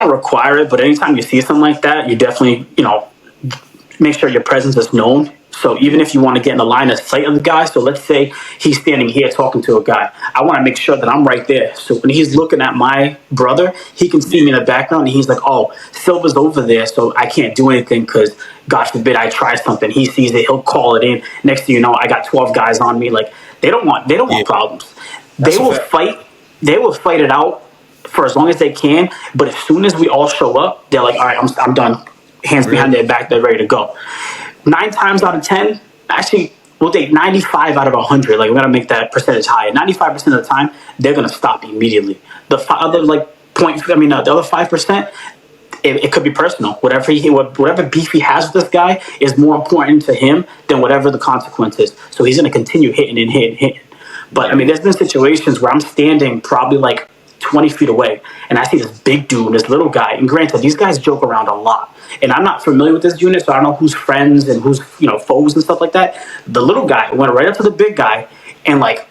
don't require it, but anytime you see something like that, you definitely, make sure your presence is known. So even if you want to get in the line of sight of the guy, so let's say he's standing here talking to a guy, I want to make sure that I'm right there. So when he's looking at my brother, he can see me in the background, and he's like, "Oh, Silva's over there, so I can't do anything because God forbid I try something." He sees it, he'll call it in. Next thing you know, I got 12 guys on me. Like they don't want problems. That's They a will fact. fight. They will fight it out for as long as they can. But as soon as we all show up, they're like, "All right, I'm done." Hands behind Really? their back, they're ready to go. 9 times out of 10, actually, we'll take 95 out of 100. Like, we're going to make that percentage higher. 95% of the time, they're going to stop immediately. Other, like, the other 5%, it could be personal. Whatever beef he has with this guy is more important to him than whatever the consequence is. So he's going to continue hitting and hitting and hitting. But, there's been situations where I'm standing probably like 20 feet away, and I see this big dude, this little guy. And granted, these guys joke around a lot. And I'm not familiar with this unit, so I don't know who's friends and who's foes and stuff like that. The little guy went right up to the big guy and like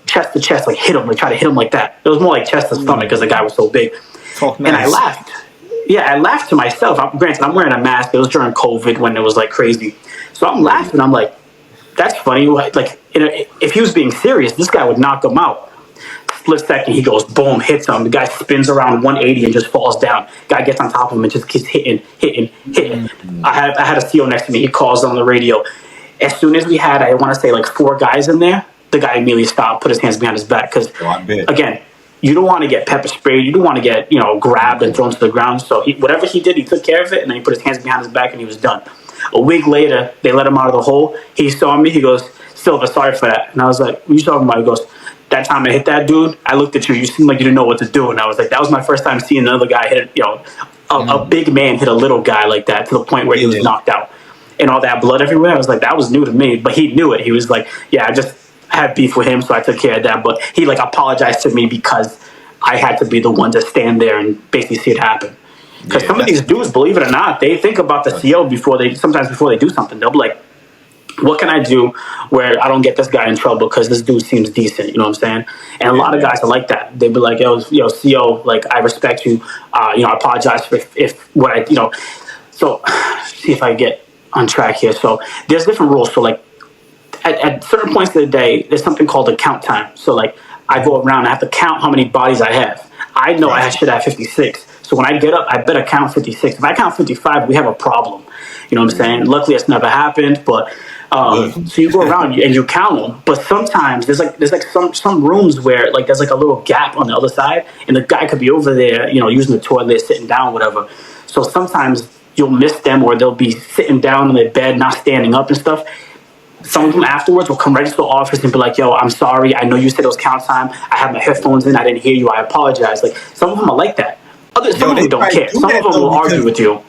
chest to chest, like hit him, like try to hit him like that. It was more like chest to stomach because the guy was so big. Talk And I nice. laughed. Yeah, I laughed to myself. Granted, I'm wearing a mask. It was during COVID when it was like crazy. So I'm laughing. I'm like, that's funny. Like, if he was being serious, this guy would knock him out. Split second, he goes boom, hits him. The guy spins around 180 and just falls down. Guy gets on top of him and just keeps hitting. I had a CO next to me. He calls on the radio. As soon as we had, I want to say like 4 guys in there, the guy immediately stopped, put his hands behind his back because, again, you don't want to get pepper sprayed. You don't want to get grabbed and thrown to the ground. So whatever he did, he took care of it, and then he put his hands behind his back and he was done. A week later, they let him out of the hole. He saw me. He goes, "Silva, sorry for that." And I was like, "What are you talking about?" He goes, "That time I hit that dude, I looked at you. You seemed like you didn't know what to do." And I was like, that was my first time seeing another guy hit, a big man hit a little guy like that to the point where he was knocked out and all that blood everywhere. I was like, that was new to me, but he knew it. He was like, "Yeah, I just had beef with him, so I took care of that." But he like apologized to me because I had to be the one to stand there and basically see it happen. Because some of these dudes, believe it or not, they think about the CO before they do something. They'll be like, what can I do where I don't get this guy in trouble because this dude seems decent? You know what I'm saying? And a lot of guys are like that. They'd be like, yo, CO, like, I respect you. I apologize for if what I, So, see if I get on track here. So there's different rules. So, like, at certain points of the day, there's something called a count time. So, like, I go around, I have to count how many bodies I have. I know I should have 56. So when I get up, I better count 56. If I count 55, we have a problem. You know what I'm saying? Luckily, it's never happened, but so you go around and you count them. But sometimes there's like some rooms where like there's like a little gap on the other side, and the guy could be over there, using the toilet, sitting down, whatever. So sometimes you'll miss them, or they'll be sitting down in their bed, not standing up and stuff. Some of them afterwards will come right to the office and be like, "Yo, I'm sorry. I know you said it was count time. I have my headphones in. I didn't hear you. I apologize." Like, some of them are like that. Some of them don't care. Some of them will argue with you.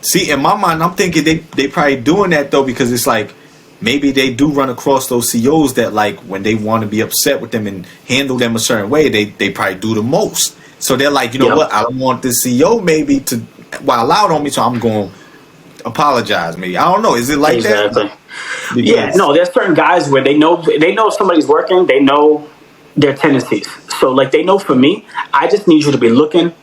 See, in my mind, I'm thinking they probably doing that though because it's like maybe they do run across those COs that like when they want to be upset with them and handle them a certain way, they probably do the most. So they're like, you know what? I don't want this CO maybe to wild out on me, so I'm going to apologize. Maybe I don't know. Is it like that? Yeah, no. There's certain guys where they know if somebody's working, they know their tendencies. So like they know for me, I just need you to be looking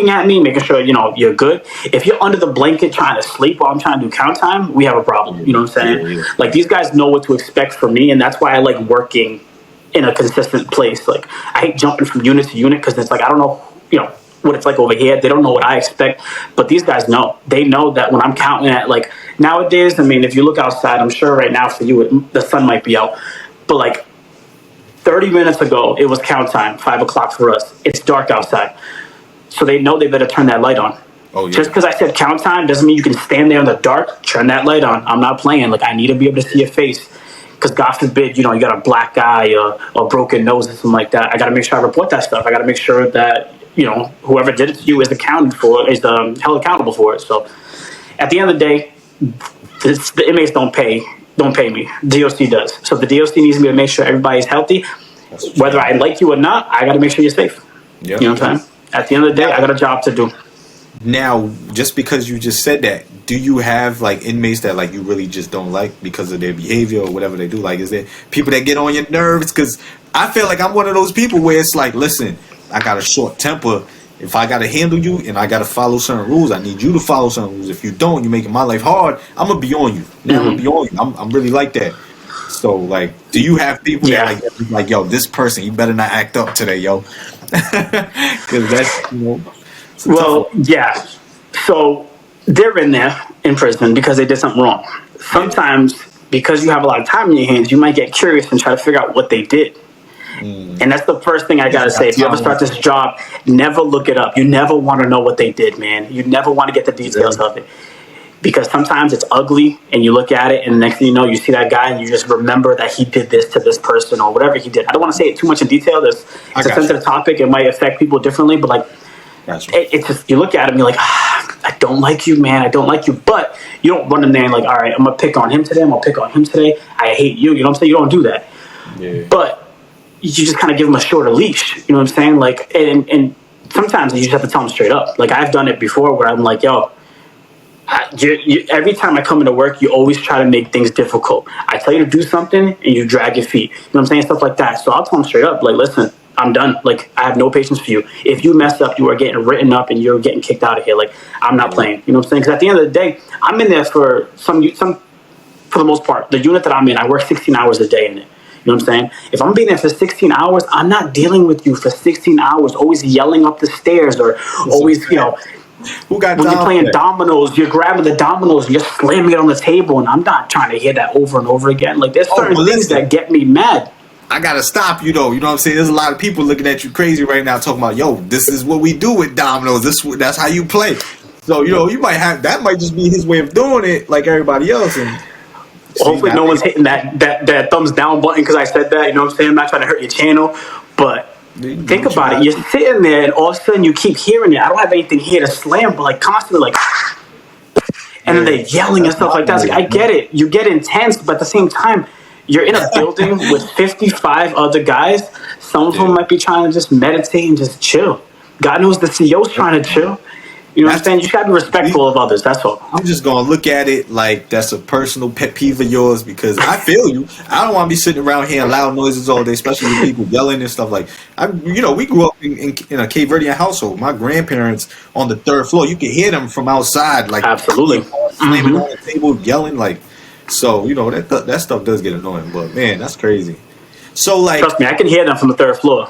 at me, making sure you're good. If you're under the blanket trying to sleep while I'm trying to do count time, we have a problem. You know what I'm saying? Like these guys know what to expect from me, and that's why I like working in a consistent place. Like I hate jumping from unit to unit because it's like I don't know what it's like over here. They don't know what I expect, but these guys know. They know that when I'm counting at like nowadays. If you look outside, I'm sure right now for you the sun might be out, but like 30 minutes ago it was count time, 5 o'clock for us. It's dark outside. So they know they better turn that light on. Oh, yeah. Just because I said count time doesn't mean you can stand there in the dark. Turn that light on. I'm not playing. Like I need to be able to see your face. Because God forbid, you got a black eye or a broken nose or something like that. I got to make sure I report that stuff. I got to make sure that whoever did it to you is held accountable for it. So at the end of the day, the inmates don't pay me. DOC does. So the DOC needs me to make sure everybody's healthy. Whether I like you or not, I got to make sure you're safe. Yep. You know what I'm saying? At the end of the day, I got a job to do. Now, just because you just said that, do you have like inmates that like you really just don't like because of their behavior or whatever they do? Like, is there people that get on your nerves? Because I feel like I'm one of those people where it's like, listen, I got a short temper. If I gotta handle you and I gotta follow certain rules, I need you to follow certain rules. If you don't, you're making my life hard. I'm gonna be on you. Now I'm gonna be on you. I'm really like that. So like, do you have people that Yeah. like yo, this person, you better not act up today, yo, because that's it's a tough Well, one. yeah. So they're in there in prison because they did something wrong. Yeah. Sometimes, because you have a lot of time in your hands, you might get curious and try to figure out what they did. And that's the first thing I Yeah, gotta say. If you ever time start on this job, never look it up. You never want to know what they did, man. You never want to get the details really. of it. Because sometimes it's ugly and you look at it and the next thing you know, you see that guy and you just remember that he did this to this person or whatever he did. I don't want to say it too much in detail. I It's a got you. sensitive topic. It might affect people differently, but like, Got you. it's just, you look at him, you're like, I don't like you, man. I don't like you. But you don't run in there and like, all right, I'm going to pick on him today. I'm going to pick on him today. I hate you. You know what I'm saying? You don't do that. Yeah. But you just kind of give them a shorter leash. You know what I'm saying? Like, and sometimes you just have to tell them straight up. Like, I've done it before where I'm like, yo, every time I come into work, you always try to make things difficult. I tell you to do something and you drag your feet. You know what I'm saying? Stuff like that. So I'll tell them straight up, like, listen, I'm done. Like, I have no patience for you. If you mess up, you are getting written up and you're getting kicked out of here. Like, I'm not playing. You know what I'm saying? Because at the end of the day, I'm in there for for the most part. The unit that I'm in, I work 16 hours a day in it. You know what I'm saying? If I'm being there for 16 hours, I'm not dealing with you for 16 hours, always yelling up the stairs or always, Who got when you're time for playing that? dominoes, you're grabbing the dominoes and you're slamming it on the table, and I'm not trying to hear that over and over again. Like, there's Oh, certain well, things listen. that get me mad. I gotta stop you though. You know what I'm saying? There's a lot of people looking at you crazy right now, talking about, yo, this is what we do with dominoes. That's how you play. So you might have that might just be his way of doing it, like everybody else. And see, Hopefully, I no one's think hitting that thumbs down button because I said that. You know what I'm saying? I'm not trying to hurt your channel, but you do think what you about it. gotta You're do. sitting there, and all of a sudden you keep hearing it. I don't have anything here to slam, but like constantly, like, and then Yeah, they're yelling and that's stuff my like that. It's like, I noise, get man. it. You get intense, but at the same time, you're in a building with 55 other guys. Some of them Yeah, might be trying to just meditate and just chill. God knows the CEO's trying to chill. You know what I'm that's saying? You just gotta be see, respectful of others. That's all. I'm just gonna look at it like that's a personal pet peeve of yours because I feel you. I don't want to be sitting around hearing loud noises all day, especially with people yelling and stuff. Like we grew up in a Cape Verdean household. My grandparents on the third floor, you could hear them from outside, like Absolutely. slamming on the table, yelling like. So that stuff does get annoying. But man, that's crazy. So like, Trust me, I can hear them from the third floor.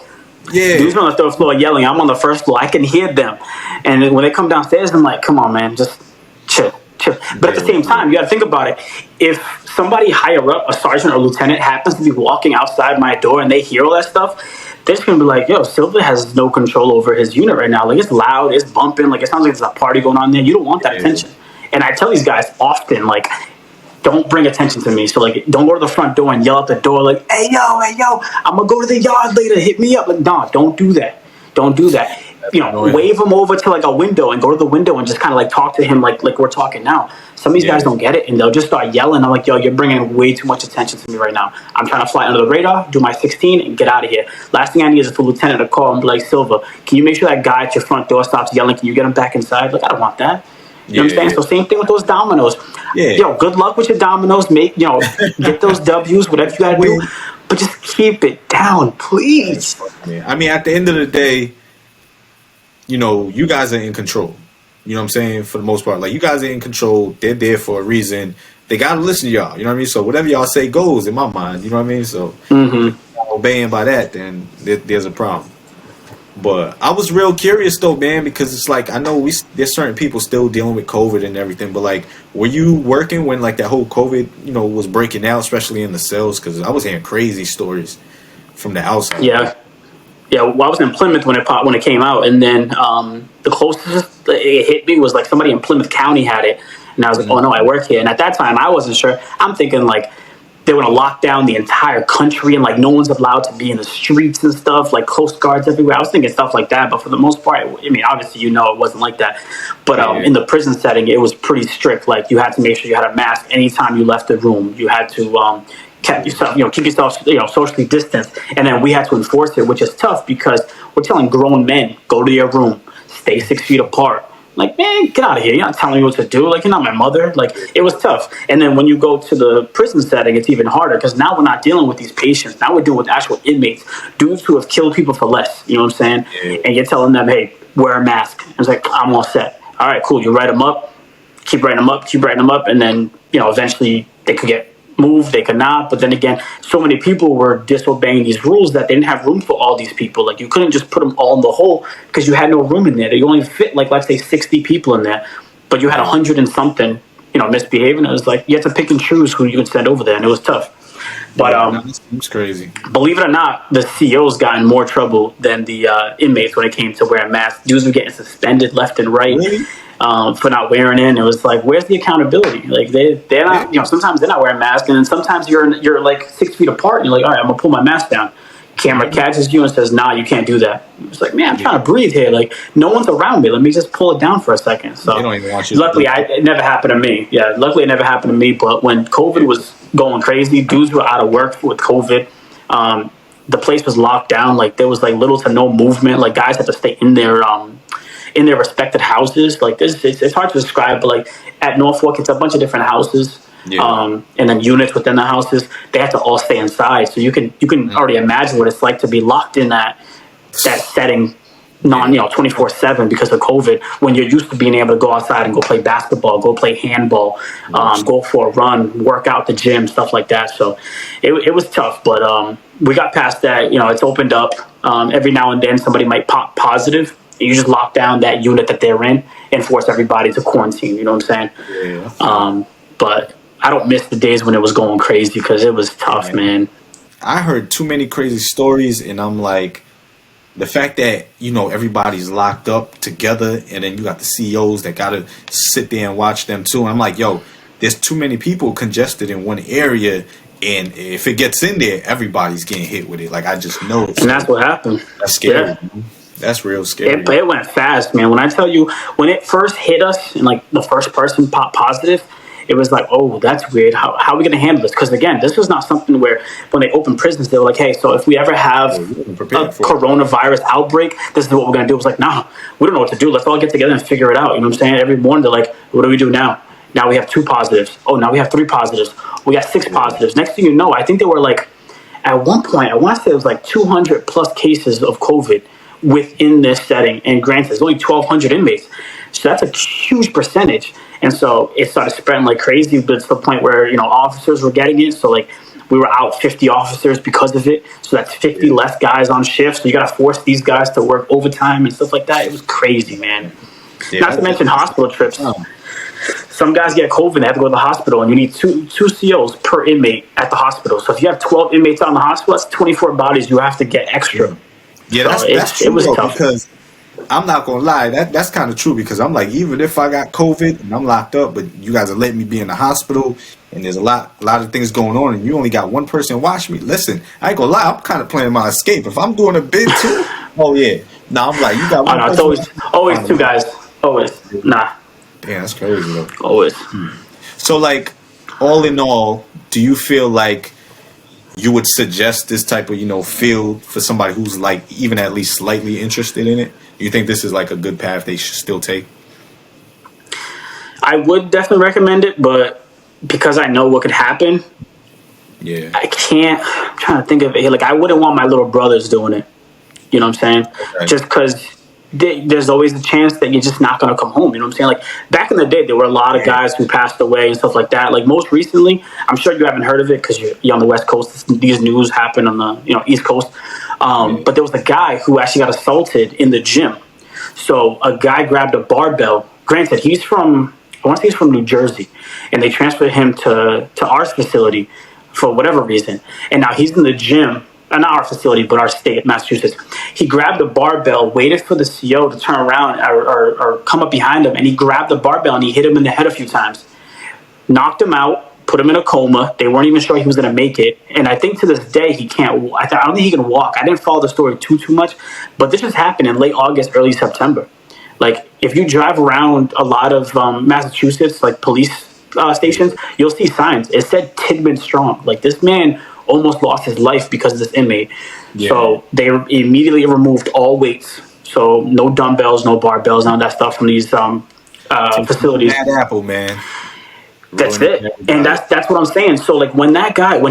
yeah, Dudes on the third floor yelling. I'm on the first floor. I can hear them. And then when they come downstairs, I'm like, come on, man, just chill, chill. But at the yeah, same yeah, time, you got to think about it. If somebody higher up, a sergeant or lieutenant, happens to be walking outside my door and they hear all that stuff, they're just going to be like, yo, Silva has no control over his unit right now. Like, it's loud, it's bumping. Like, it sounds like there's a party going on there. You don't want that yeah, attention. And I tell these guys often, like, don't bring attention to me. So like, don't go to the front door and yell at the door like, hey yo, I'm gonna go to the yard later. Hit me up. Like, nah, don't do that. Don't do that. annoying. Wave him over to like a window and go to the window and just kind of like talk to him like we're talking now. Some of these guys Yeah, don't get it and they'll just start yelling. I'm like, yo, you're bringing way too much attention to me right now. I'm trying to fly under the radar, do my 16, and get out of here. Last thing I need is for lieutenant to call and be like, Silva, can you make sure that guy at your front door stops yelling? Can you get him back inside? Like, I don't want that. You know what I'm saying? yeah, So same thing with those dominoes. yeah. Yo, good luck with your dominoes. Get those W's, whatever you gotta do. Win. But just keep it down, please. Yeah. I mean, at the end of the day, you guys are in control. You know what I'm saying? For the most part, like you guys are in control. They're there for a reason. They gotta listen to y'all. You know what I mean? So whatever y'all say goes in my mind. You know what I mean? So if you're not obeying by that, then there's a problem. But I was real curious though, man, because it's like I know there's certain people still dealing with COVID and everything. But like, were you working when like that whole COVID, was breaking out, especially in the cells? Because I was hearing crazy stories from the outside. Yeah. Yeah, well, I was in Plymouth when it came out, and then the closest it hit me was like somebody in Plymouth County had it, and I was like, oh no, I work here. And at that time, I wasn't sure. I'm thinking like they were gonna lock down the entire country, and like no one's allowed to be in the streets and stuff, like Coast Guards everywhere. I was thinking stuff like that, but for the most part, I mean, obviously, it wasn't like that. But in the prison setting, it was pretty strict. Like you had to make sure you had a mask anytime you left the room. You had to keep yourself, socially distanced. And then we had to enforce it, which is tough because we're telling grown men, go to your room, stay 6 feet apart. Like, man, get out of here. You're not telling me what to do. Like, you're not my mother. Like, it was tough. And then when you go to the prison setting, it's even harder because now we're not dealing with these patients. Now we're dealing with actual inmates, dudes who have killed people for less. You know what I'm saying? Yeah. And you're telling them, hey, wear a mask. I was like, I'm all set. All right, cool. You write them up, keep writing them up, keep writing them up, and then eventually they could get moved, they could not. But then again, so many people were disobeying these rules that they didn't have room for all these people. Like you couldn't just put them all in the hole because you had no room in there. You only fit like let's say 60 people in there, but you had 100 and something, misbehaving. It was like you had to pick and choose who you could send over there, and it was tough. But it's crazy. Believe it or not, the COs got in more trouble than the inmates when it came to wearing masks. Dudes were getting suspended left and right. Really? For not wearing it. It was like, where's the accountability? Like they're not, sometimes they're not wearing masks, and then sometimes you're like 6 feet apart, and you're like, all right, I'm gonna pull my mask down. Camera catches you and says, nah, you can't do that. It's like, man, I'm trying to breathe here. Like no one's around me. Let me just pull it down for a second. So they don't even want you. Luckily, it never happened to me. Yeah, luckily it never happened to me. But when COVID was going crazy, dudes were out of work with COVID. The place was locked down. Like there was like little to no movement. Like guys had to stay in their respected houses. Like this, it's hard to describe, but like at Norfolk, it's a bunch of different houses, and then units within the houses. They have to all stay inside, so you can already imagine what it's like to be locked in that setting, 24/7 because of COVID. When you're used to being able to go outside and go play basketball, go play handball, go for a run, work out the gym, stuff like that. So it was tough, but we got past that. It's opened up. Every now and then somebody might pop positive. You just lock down that unit that they're in and force everybody to quarantine. You know what I'm saying? Yeah. But I don't miss the days when it was going crazy because it was tough, man. I heard too many crazy stories, and I'm like, the fact that everybody's locked up together, and then you got the CEOs that gotta sit there and watch them too. And I'm like, yo, there's too many people congested in one area, and if it gets in there, everybody's getting hit with it. Like I just know it. And that's what happened. That's scary. Yeah. That's real scary. It went fast, man. When I tell you, when it first hit us and like the first person popped positive, it was like, oh, that's weird. How are we going to handle this? Because again, this was not something where when they opened prisons, they were like, hey, so if we ever have a coronavirus outbreak, this is what we're going to do. It was like, no, we don't know what to do. Let's all get together and figure it out. You know what I'm saying? Every morning they're like, what do we do now? Now we have 2 positives. Oh, now we have 3 positives. We got 6 positives. Next thing you know, I think they were like, at one point, I want to say it was like 200 plus cases of COVID within this setting, and granted, there's only 1,200 inmates, so that's a huge percentage. And so it started spreading like crazy, but it's the point where officers were getting it. So like we were out 50 officers because of it. So that's 50 less guys on shift. So you got to force these guys to work overtime and stuff like that. It was crazy, man. Not to mention hospital trips. Some guys get COVID, they have to go to the hospital, and you need two COs per inmate at the hospital. So if you have 12 inmates out in the hospital, that's 24 bodies you have to get extra. Yeah, that's true. It was tough because I'm not gonna lie, that's kind of true because I'm like, even if I got COVID and I'm locked up, but you guys are letting me be in the hospital and there's a lot of things going on, and you only got one person watch me. Listen, I ain't gonna lie, I'm kind of playing my escape. If I'm doing a bid too, oh yeah, I'm like, you got one. No, it's always 2 guys, always. Nah. Damn, that's crazy though. Always. So like, all in all, do you feel like you would suggest this type of, field for somebody who's like even at least slightly interested in it? Do you think this is like a good path they should still take? I would definitely recommend it, but because I know what could happen, I can't. I'm trying to think of it. Like I wouldn't want my little brothers doing it. You know what I'm saying? Okay. Just because there's always a chance that you're just not going to come home. You know what I'm saying? Like back in the day, there were a lot of guys who passed away and stuff like that. Like most recently, I'm sure you haven't heard of it because you're on the West Coast. These news happen on the East Coast. But there was a guy who actually got assaulted in the gym. So a guy grabbed a barbell. Granted, I want to say he's from New Jersey, and they transferred him to our facility for whatever reason. And now he's in the gym. Not our facility, but our state, Massachusetts. He grabbed a barbell, waited for the CO to turn around or come up behind him, and he grabbed the barbell and he hit him in the head a few times. Knocked him out, put him in a coma. They weren't even sure he was going to make it. And I think to this day, he can't. I don't think he can walk. I didn't follow the story too much, but this has happened in late August, early September. Like, if you drive around a lot of Massachusetts, like police stations, you'll see signs. It said Tidman Strong. Like, this man almost lost his life because of this inmate. Yeah. So they immediately removed all weights. So no dumbbells, no barbells, none of that stuff from these facilities. Bad apple, man. That's it. And that's what I'm saying. So like when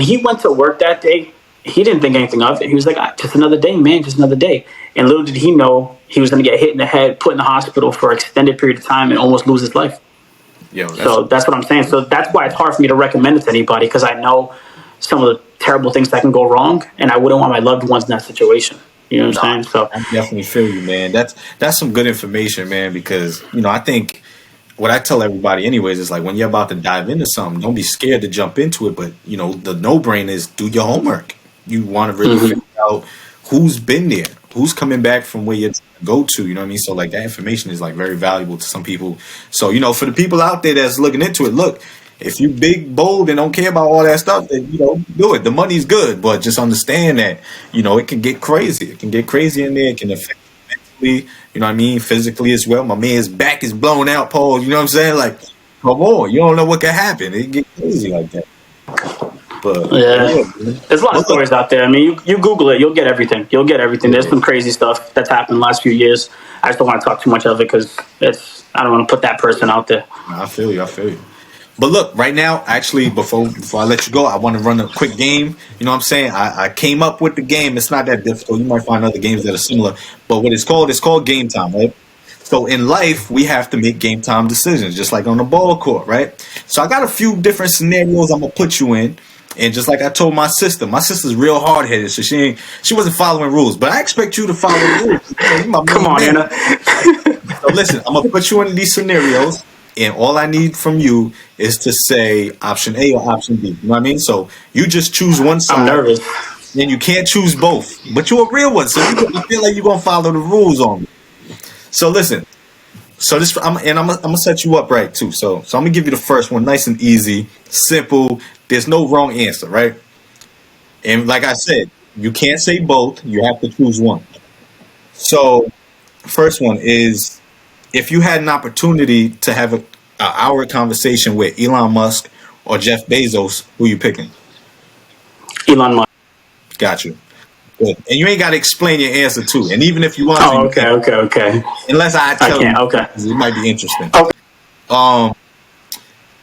he went to work that day, he didn't think anything of it. He was like, just another day, man, just another day. And little did he know, he was going to get hit in the head, put in the hospital for an extended period of time, and almost lose his life. Yo, So that's what I'm saying. So that's why it's hard for me to recommend it to anybody, because I know some of the terrible things that can go wrong, and I wouldn't want my loved ones in that situation. You know what I'm saying? So I definitely feel you, man. That's some good information, man, because I think what I tell everybody anyways is like when you're about to dive into something, don't be scared to jump into it, but the no-brainer is do your homework. You want to really figure out who's been there, who's coming back from where you go to, you know what I mean? So like that information is like very valuable to some people. So, for the people out there that's looking into it, look, if you big, bold, and don't care about all that stuff, then, do it. The money's good, but just understand that, it can get crazy. It can get crazy in there. It can affect you mentally, you know what I mean? Physically as well. My man's back is blown out, Paul. You know what I'm saying? Like, come on. You don't know what can happen. It can get crazy like that. But yeah, there's a lot of stories out there. I mean, you Google it, you'll get everything. You'll get everything. There's some crazy stuff that's happened in the last few years. I just don't want to talk too much of it because I don't want to put that person out there. I feel you. But look, right now, actually, before I let you go, I want to run a quick game. You know what I'm saying? I came up with the game. It's not that difficult. You might find other games that are similar. But what it's called Game Time, right? So in life, we have to make game time decisions, just like on the ball court, right? So I got a few different scenarios I'm going to put you in. And just like I told my sister's real hard headed, so she wasn't following rules. But I expect you to follow the rules. Come on, Anna. So listen, I'm gonna put you in these scenarios, and all I need from you is to say option A or option B. You know what I mean? So you just choose one side. I'm nervous. And you can't choose both. But you're a real one, so I feel like you're gonna follow the rules on me. So listen. So I'm gonna set you up right too. So I'm gonna give you the first one, nice and easy, simple. There's no wrong answer, right? And like I said, you can't say both. You have to choose one. So first one is, if you had an opportunity to have an hour conversation with Elon Musk or Jeff Bezos, who you picking? Elon Musk. Got you. Good. And you ain't got to explain your answer too. And even if you want to, okay. Unless I tell you, okay. It might be interesting. Okay.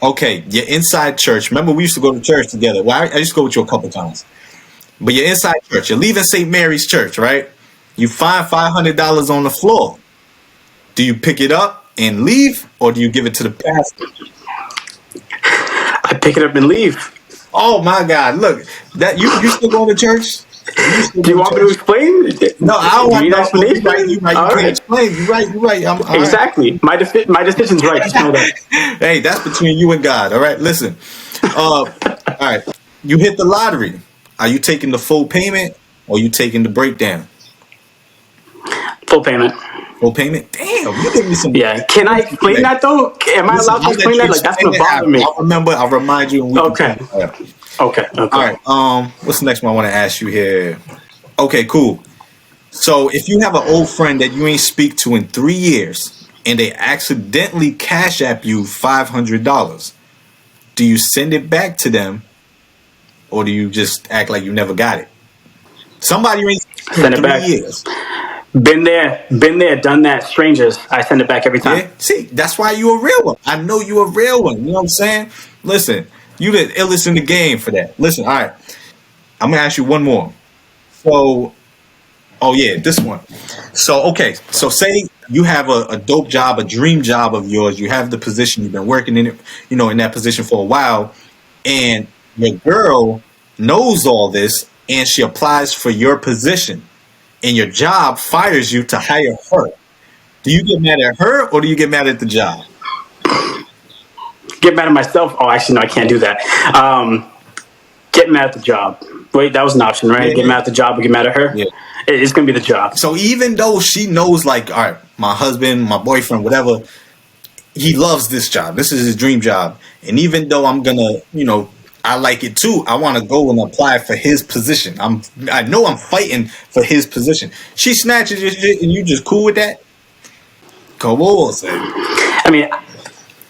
Okay, you're inside church. Remember, we used to go to church together. Well, I used to go with you a couple times. But you're inside church. You're leaving St. Mary's Church, right? You find $500 on the floor. Do you pick it up and leave, or do you give it to the pastor? I pick it up and leave. Oh my God! Look, that you still going to church? Do you want me to explain? No, I don't want to explanation. You can't explain. You're right. Exactly. Right. My decision's right. Just know that. Hey, that's between you and God. All right, listen. All right, you hit the lottery. Are you taking the full payment or you taking the breakdown? Full payment. Full payment? Damn, you give me some. Yeah. Can I explain that though? Am I allowed to explain that? Like, that's gonna bother me. I'll remind you. Okay. Okay. All right. What's the next one I want to ask you here? Okay, cool. So if you have an old friend that you ain't speak to in 3 years and they accidentally cash app you $500, do you send it back to them or do you just act like you never got it? Somebody you ain't send it back. 3 years. Been there, done that. Strangers, I send it back every time. Yeah. See, that's why you a real one. I know you a real one. You know what I'm saying? Listen, you the illest in the game for that. Listen, all right. I'm gonna ask you one more. So, this one. So, okay. So, say you have a dope job, a dream job of yours. You have the position. You've been working in it, in that position for a while, and your girl knows all this, and she applies for your position, and your job fires you to hire her. Do you get mad at her or do you get mad at the job? Get mad at myself? Oh, actually, no, I can't do that. Get mad at the job. Wait, that was an option, right? Yeah. Get mad at the job or get mad at her? Yeah. It's going to be the job. So even though she knows, like, all right, my husband, my boyfriend, whatever, he loves this job. This is his dream job. And even though I'm going to, I like it too, I want to go and apply for his position. I know I'm fighting for his position. She snatches your shit and you just cool with that? Come on, son. I mean,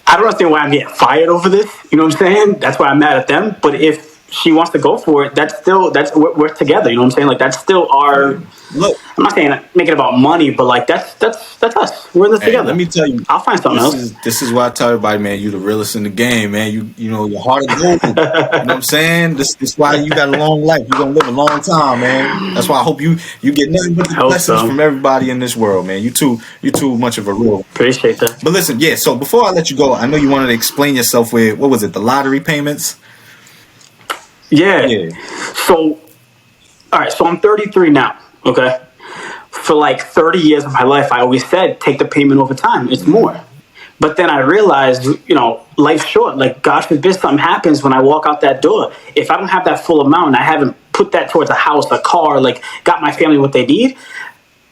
I don't understand why I'm getting fired over this. You know what I'm saying? That's why I'm mad at them. But if she wants to go for it, we're together. You know what I'm saying? Like that's still our. Look, I'm not saying make it about money, but like that's us. We're in this hey, together. let me tell you, I'll find something else. this is what I tell everybody, man. You the realest in the game, man. You know your heart of gold. You know what I'm saying? This is why you got a long life. You're gonna live a long time, man. That's why I hope you get nothing but the Hope blessings so. from everybody in this world, man. You too much of a real. Appreciate that. But listen, yeah. So before I let you go, I know you wanted to explain yourself with what was it, the lottery payments? Yeah. Yeah. So, all right. So I'm 33 now. Okay. For like 30 years of my life, I always said, take the payment over time. It's more. But then I realized, life's short. Like, God forbid something happens when I walk out that door. If I don't have that full amount and I haven't put that towards a house, a car, like got my family what they need,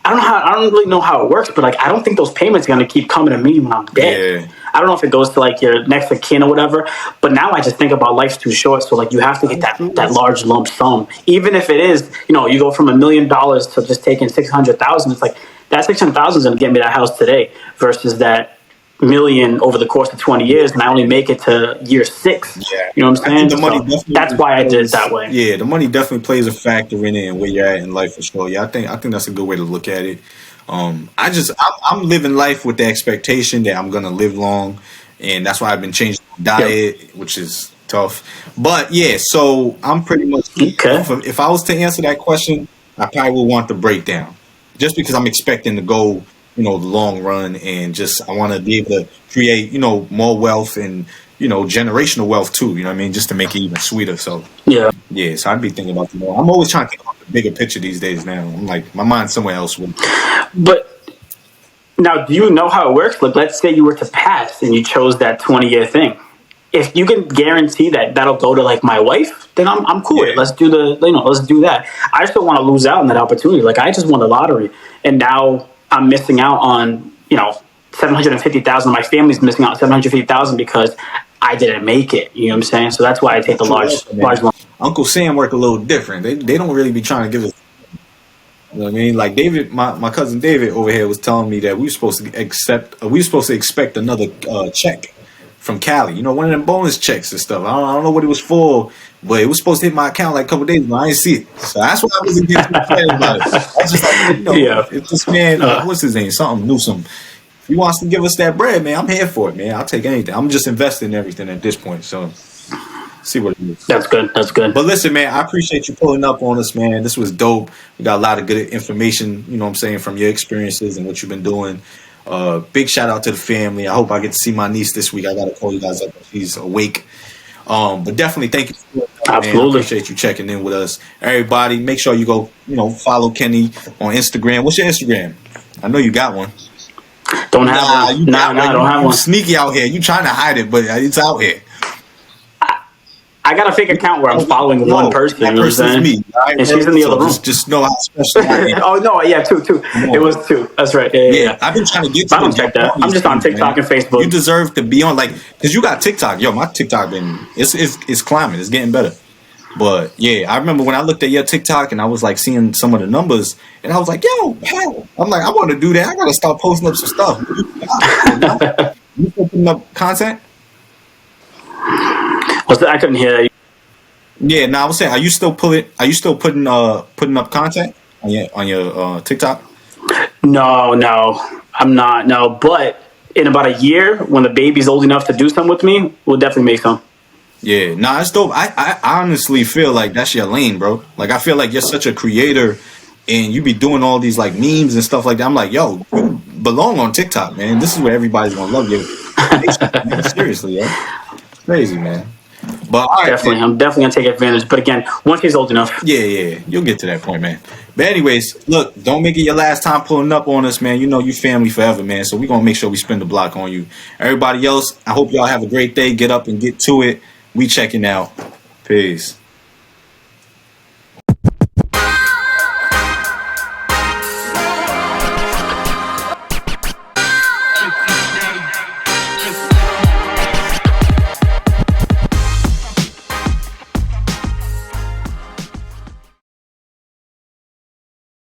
I don't really know how it works, but like I don't think those payments are gonna keep coming to me when I'm dead. Yeah. I don't know if it goes to like your next of kin or whatever, but now I just think about life's too short, so like you have to get that large lump sum, even if it is you go from $1 million to just taking 600,000. It's like that 600,000 is gonna get me that house today versus that million over the course of 20 years, and I only make it to year 6. Yeah. You know what I'm I think saying? the money So definitely that's why I did it plays- that way. Yeah, the money definitely plays a factor in it and where you're at in life for sure. Yeah, I think that's a good way to look at it. I'm living life with the expectation that I'm gonna live long, and that's why I've been changing my diet, which is tough. But yeah, so I'm pretty much Okay. if I was to answer that question, I probably would want the breakdown, just because I'm expecting to go, the long run, and just I want to be able to create, more wealth and generational wealth too. You know what I mean? Just to make it even sweeter. So Yeah. yeah, so I'd be thinking about the more. I'm always trying to think about the bigger picture these days. Now I'm like my mind's somewhere else. But now, do you know how it works? Like, let's say you were to pass and you chose that 20-year thing. If you can guarantee that that'll go to like my wife, then I'm cool with it. Yeah. Let's do let's do that. I just don't want to lose out on that opportunity. Like I just won the lottery, and now I'm missing out on 750,000. My family's missing out on 750,000 because I didn't make it. You know what I'm saying? So that's why I take the large one. Uncle Sam work a little different. They don't really be trying to give us. You know what I mean? Like David, my cousin David over here was telling me that we were supposed to expect another check from Cali. One of them bonus checks and stuff. I don't know what it was for, but it was supposed to hit my account like a couple days ago. I didn't see it, so that's why I wasn't getting too excited about it. I was just like, Yeah. if this man, what's his name? Something Newsome. If he wants to give us that bread, man, I'm here for it, man. I'll take anything. I'm just investing in everything at this point. So see what it is. That's good. That's good. But listen, man, I appreciate you pulling up on us, man. This was dope. We got a lot of good information, what I'm saying, from your experiences and what you've been doing. Big shout out to the family. I hope I get to see my niece this week. I got to call you guys up if she's awake. But definitely thank you for Absolutely. I appreciate you checking in with us. Everybody, make sure you go, follow Kenny on Instagram. What's your Instagram? I know you got one. Don't have one. I don't have one. Sneaky out here. You trying to hide it, but it's out here. I got a fake account where I'm following one person. That person's me. And she's in the other room. Just know how special I am. Oh, no, yeah, two. It was 2. That's right. Yeah. I've been trying to get I don't check that. I'm just on TikTok and Facebook. You deserve to be on, because you got TikTok. Yo, my TikTok it's climbing. It's getting better. But yeah, I remember when I looked at your TikTok and I was like seeing some of the numbers, and I was like, yo, how? I'm like, I want to do that. I got to start posting up some stuff. You still putting up content? I couldn't hear you. Yeah, I was saying, are you still putting up content on your TikTok? No, I'm not. No, but in about a year, when the baby's old enough to do some with me, we'll definitely make some. Yeah, it's dope. I honestly feel like that's your lane, bro. Like I feel like you're such a creator, and you be doing all these like memes and stuff like that. I'm like, yo, you belong on TikTok, man. This is where everybody's gonna love you. Man, seriously, yo, crazy, man. But all right, definitely, man. I'm definitely gonna take advantage. But again, once he's old enough. Yeah, you'll get to that point, man. But anyways, look, don't make it your last time pulling up on us, man. You family forever, man. So we're gonna make sure we spend the block on you. Everybody else, I hope y'all have a great day. Get up and get to it. We checking out. Peace.